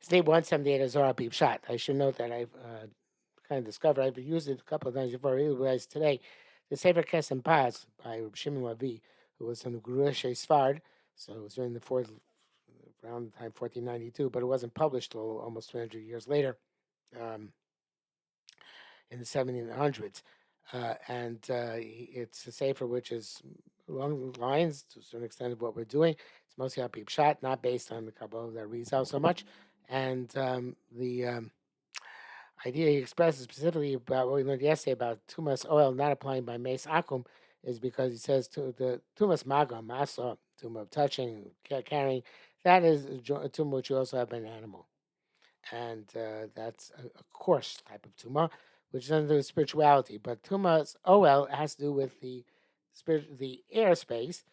His name 178 is Zohar Pshat. I should note that I've kind of discovered, I've used it a couple of times before. I realized today, the Sefer Kesem Paz by Reb Shimon Levi, who was from the Gurush Sfard, so it was during the fourth, around the time 1492, but it wasn't published till almost 300 years later. Um, in the 1700s. It's a sefer which is along the lines, to a certain extent, of what we're doing. It's mostly on Pshat, not based on the Kabbalah that reads out so much. And the idea he expresses specifically about what we learned yesterday about Tumas Ohel not applying by Mace Akum is because he says to the Tumas Maga, Masa, Tum of touching, carrying, that is a tum which you also have an animal, and that's a coarse type of tuma, which is under spirituality. But tuma's OL has to do with the spirit, the airspace,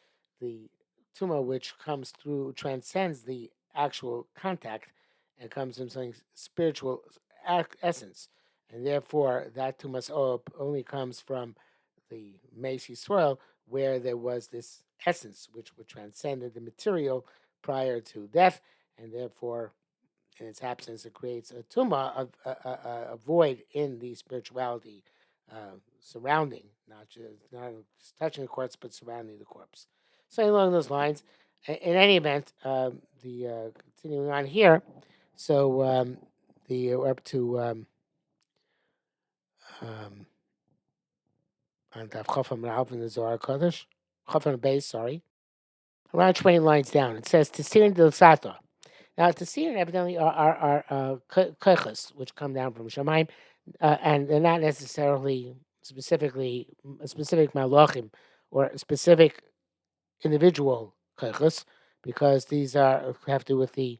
the tuma which comes through, transcends the actual contact, and comes from something spiritual essence, and therefore that tuma's OL only comes from the Macy soil where there was this essence which would transcend the material prior to death, and therefore in its absence, it creates a tuma, a void in the spirituality surrounding, not touching the corpse, but surrounding the corpse. So along those lines, in any event, the continuing on here, so we're up to um, on Daf Chofam Rav in the Zohar Kodesh, Chofam Base, sorry, around 20 lines down. It says Tesirin del Sato. Now, Tesirin evidently are kechas, which come down from Shemaim, and they're not necessarily specific malachim or specific individual kechas, because these have to do with the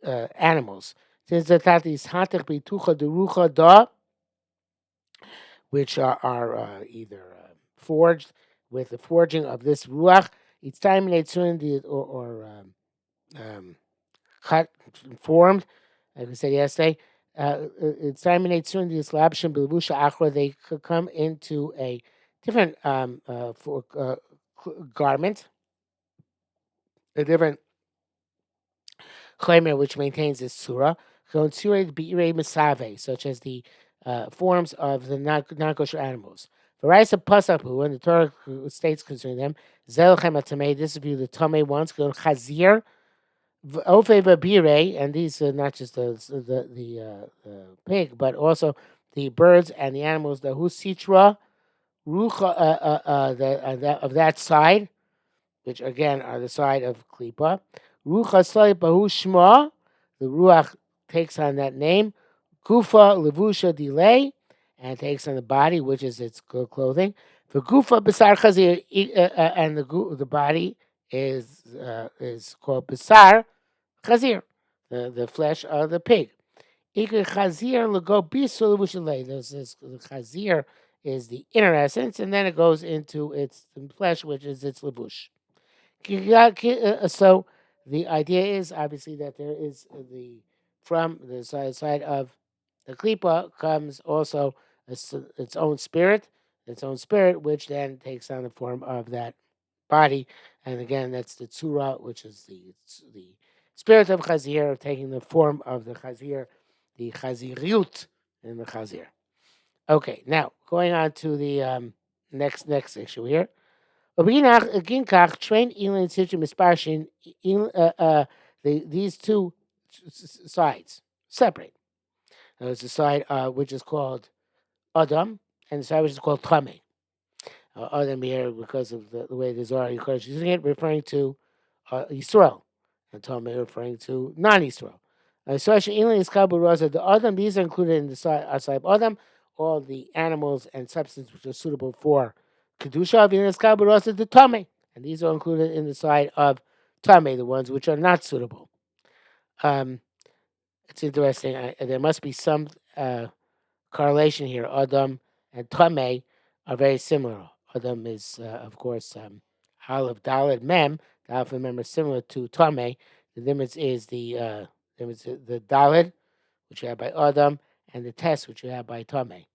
animals. Since the tatis hatech bitucha derucha da, which are either forged with the forging of this ruach, it's time or cut, formed, like I said yesterday. It's terminates soon the slabshim bilbusha achra. They could come into a different garment, a different chaymer which maintains this surah. Such as the forms of the non-kosher animals. V'raisa pasapu, and the Torah states concerning them, zelchem Tamei. This is the Tamei ones. Chazir. Ofe babire, and these are not just the pig, but also the birds and the animals. The husitra rucha of that side, which again are the side of klipa. Rucha slay bahu shma. The ruach takes on that name. Gufa levusha delay, and takes on the body, which is its clothing. The gufa besar chazir, and the body is called besar chazir, the flesh of the pig. Iker chazir lego bisul v'shalei. The chazir is the inner essence, and then it goes into its flesh, which is its levush. So the idea is obviously that there is from the side of the klipa comes also its own spirit, which then takes on the form of that body, and again that's the tzura, which is the spirit of chazir, taking the form of the chazir, the chaziriut in the chazir. Okay, now going on to the next issue here. Train these two sides separate. There's the side which is called Adam, and the side which is called Tamei. Adam here, because of the way the Zohar is using it, referring to Yisrael, and Tamei referring to non-Yisrael. The Adam, these are included in the side outside of Adam, all the animals and substances which are suitable for Kedusha, the Tamei, and these are included in the side of Tamei, the ones which are not suitable. It's interesting. There must be some correlation here. Adam and Tamei are very similar. Adam is, of course, Aleph, Dalet, Mem. The alpha mem is similar to Tamei. The difference is the Dalet, which you have by Adam, and the Tes, which you have by Tamei.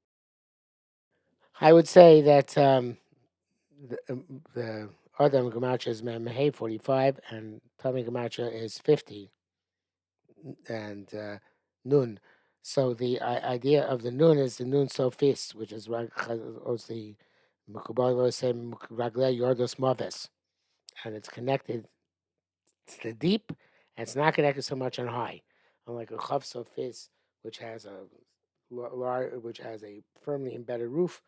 I would say that the Adam Gematria is Mem 45, and Tamei Gematria is 50. nun. So the idea of the nun is the nun sophist, which is the Mukubal say Ragle Yordos Maves, and it's connected to the deep, and it's not connected so much on high, unlike a chav sophist, which has which has a firmly embedded roof,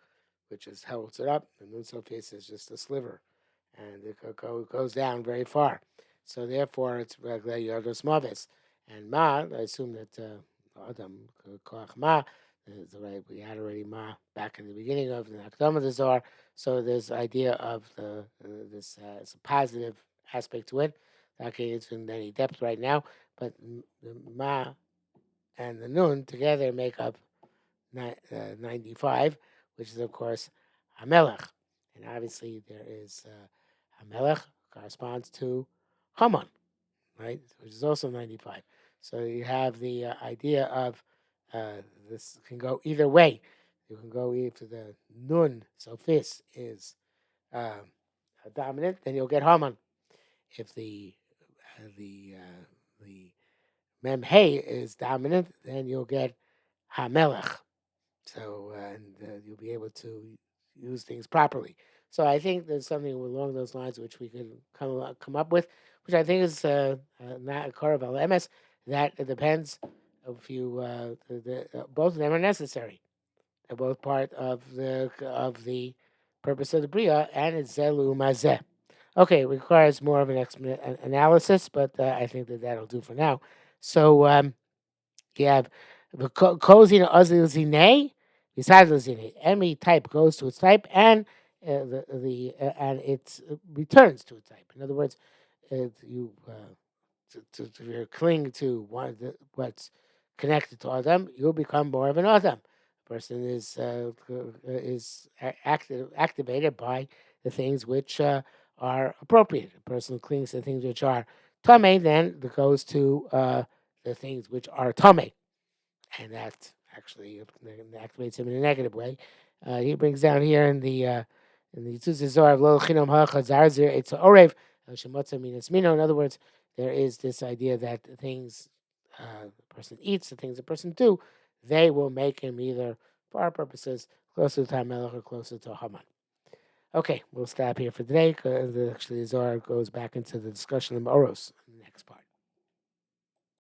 which is holds it up. The nun sophist is just a sliver, and it goes down very far. So therefore, it's Ragle Yordos Maves. And Ma, I assume that Adam Koach Ma is the right. We had already Ma back in the beginning of the Akdam of the Zohar. So there's the idea of this it's a positive aspect to it. Not getting into any depth right now, but the Ma and the Nun together make up 95, which is of course HaMelech, and obviously there is HaMelech corresponds to Haman, right, which is also 95. So you have the idea of this can go either way. You can go either the Nun, so Fis is dominant, then you'll get Haman. If the Mem Hey is dominant, then you'll get HaMelech. So and you'll be able to use things properly. So I think there's something along those lines which we could come up with, which I think is not a Karav LMS. That it depends if you both of them are necessary. They're both part of the purpose of the bria, and it's zelu mazeh. Okay, it requires more of an analysis, but I think that that'll do for now. So you have the cozy zine. Besides the zine, any type goes to its type, and and it returns to its type. In other words, you to cling to what's connected to Adam, you'll become more of an Adam. A person is activated by the things which are appropriate. A person clings to things which are Tamei, then goes to the things which are Tamei, and that actually activates him in a negative way. He brings down here in the Tumas Zohar of Lo Chinam HaChazar Zir It's Orev Shemotza Minas Mino. In other words, there is this idea that the things the person eats, the things the person do, they will make him either, for our purposes, closer to HaMelech or closer to Haman. Okay, we'll stop here for today. Actually, the Zohar goes back into the discussion of Oros in the next part.